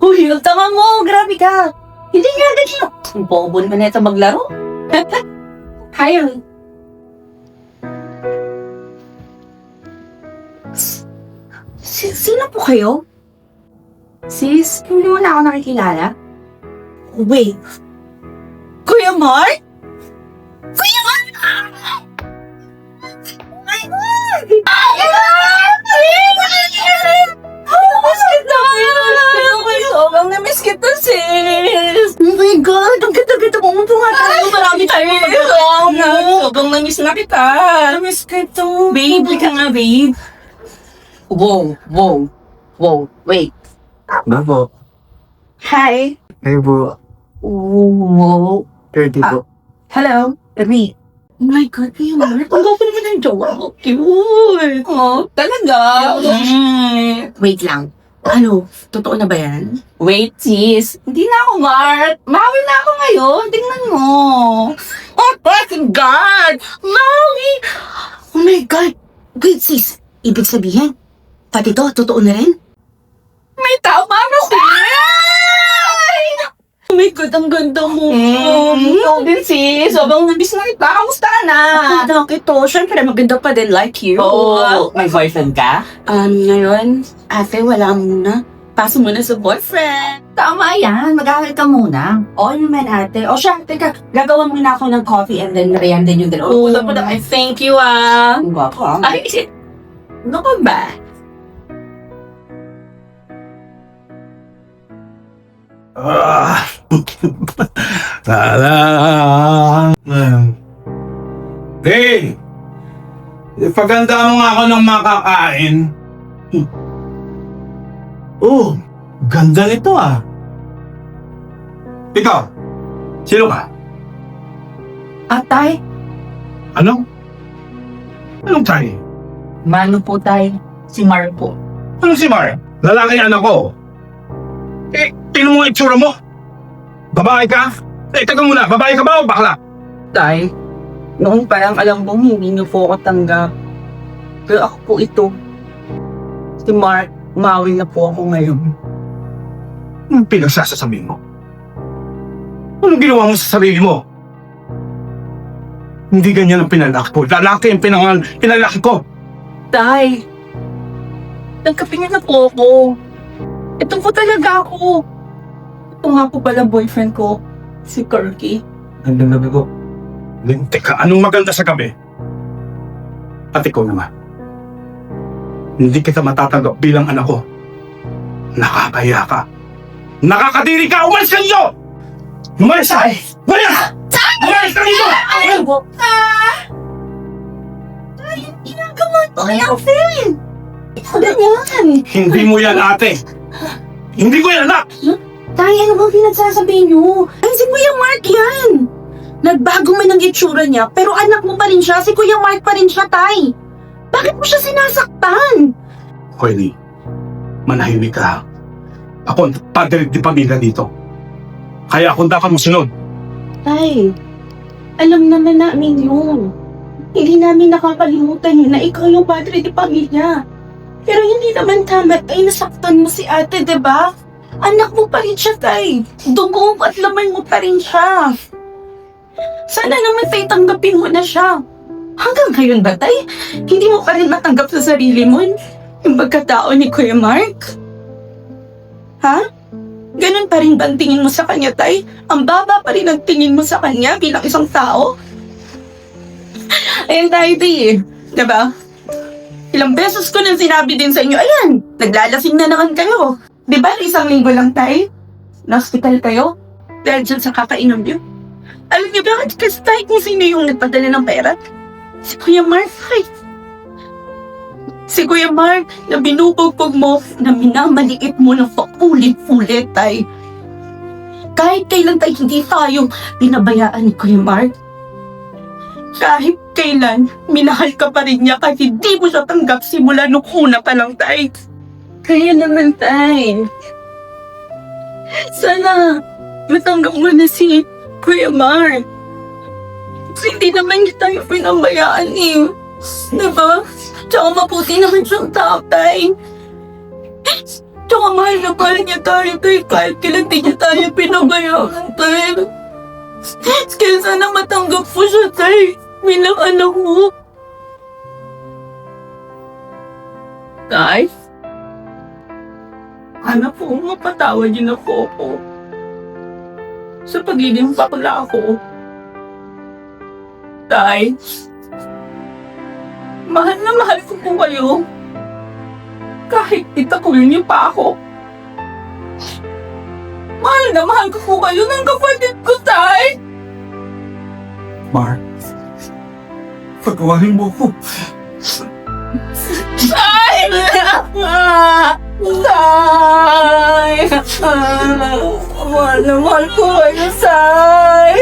Uy, ang tama mo! Grabe ka! Hindi nga ganyan. Ang bobo naman na ito maglaro. Hi, sino po kayo? Sis, hindi mo na ako nakikilala? Wait. Kuya Mark? Kuya Mark! Oh my God! Miss kita! Sobrang na-miss kita, sis! Oh my God! Ang ganda-ganda mo. Umupo nga tayo. Marami tayo magagawa. Sobrang na-miss na kita. Na-miss kita. Babe, ka nga, babe. Wow. Wait. Ano po? Hi. Hey po. Wow. 30 po. Hello. Remy. Oh my God, Kuya Mark. Ang gwapo naman ng jowa mo. Cute. Oh, talaga? Wait lang. Ano? Totoo na ba yan? Wait, sis. Hindi na ako, Mark. Mawi na ako ngayon. Tingnan mo. Oh, my God! Mawi! Oh my God! Wait, sis. Ibig sabihin, pati to, totoo na rin? May tama ako! Oh my God, ang ganda mo. Ikaw din, sis. Sobrang nabis na kita. Kamusta ka na? Maganda kito. Siyempre, maganda pa din like you. Oo, may boyfriend ka? Ngayon, ate, wala muna. Paso muna sa boyfriend. Tama yan, mag-aaral ka muna. Oo naman, ate. O siya, teka, gagawa muna ako ng coffee and then merienda yung dalawa. Ay, thank you ah. Ang gwapo, ah. Ay, ano ka ba? Hey! Ipaganda mo nga ako ng makakain. Oh, ganda nito ah. Ikaw, sino ka? Atay, Ano? Anong tayo? Mano po tayo, si Marco. Anong si Mar? Lalaki yan ako. Tingnan mo nga itsura mo. Babae ka? Teka muna, babae ka ba o bakla? Tay, noong parang alam mo, hindi niyo po ako tanggap. Pero ako po ito. Si Mark, mawi na po ako ngayon. Anong pinagsasasabihin mo? Anong ginawa mo sa sarili mo? Hindi ganyan ang pinalaki ko. Lalaki ang pinalaki ko. Tay, nagkapingan na po ako. Ito po talaga ako. Ito nga po pala boyfriend ko, si Kirky. Ang gabi ko. Teka, anong maganda sa gabi? At ikaw naman. Hindi kita matatanggap bilang anak ko. Nakakaya ka. Nakakadiri ka! Umalis ka dito! Umalis ka! Umalis! Umalis ka dito! ginagawa to kay Alvin. Ganyan. Hindi mo yan, ate. Hindi ko yan, anak! Tay, ano bang pinagsasabihin niyo? Ay, si Kuya Mark yan. Nagbago man ang itsura niya, pero anak mo pa rin siya. Si Kuya Mark pa rin siya, Tay. Bakit mo siya sinasaktan? Hoy, manahimik ka. Ako ang padre di pamilya dito. Kaya ako dapat masunod. Tay, alam naman namin yun. Hindi namin nakakalimutan yun na ikaw yung padre di pamilya. Pero hindi naman tama ay nasaktan mo si ate, diba? Anak mo pa rin siya, Tay. Dugo at laman mo pa rin siya. Sana naman, Tay, tanggapin mo na siya. Hanggang ngayon ba, Tay? Hindi mo pa rin matanggap sa sarili mo yung pagkatao ni Kuya Mark? Ha? Ganun pa rin ba ang tingin mo sa kanya, Tay? Ang baba pa rin ang tingin mo sa kanya bilang isang tao? Ayan tayo, Tay, diba? Ilang beses ko nang sinabi din sa inyo, ayan, naglalasing na naman kayo. Diba, isang linggo lang, Tay? Na-hospital kayo? Dahil dyan sa kakainom niyo? Alam niyo bakit? Kasi Tay, kung sino yung nagpadala ng pera? Si Kuya Mark, Tay. Si Kuya Mark na binubugbog mo, na minamaliit mo ng paulit-ulit, Tay. Kahit kailan, Tay, hindi tayo pinabayaan ni Kuya Mark. Kahit kailan, minahal ka pa rin niya kahit hindi mo siya tanggap simula nung una pa lang, Tay. Kaya naman, Tay. Sana matanggap mo na si Kuya Mark. Kasi hindi naman niya tayo pinabayaan eh. Diba? Tsaka mabuti naman siyang tao, Tay. Tsaka mahal na mahal niya tayo, tay. Kahit kailan di niya tayo pinabayaan, tay. Kaya sana matanggap po siya, tay. Bilang anak mo. Tay? Sana po mapatawad niyo na po ako. Sa pagiging bakla ko. Tay? Mahal na mahal ko po kayo. Kahit itakulin niyo pa ako. Mahal na mahal ko po kayo ng kapatid ko, tay. Mar, pagawain mo ko. Tay! Tay! Mahal na mahal ko kayo, tay.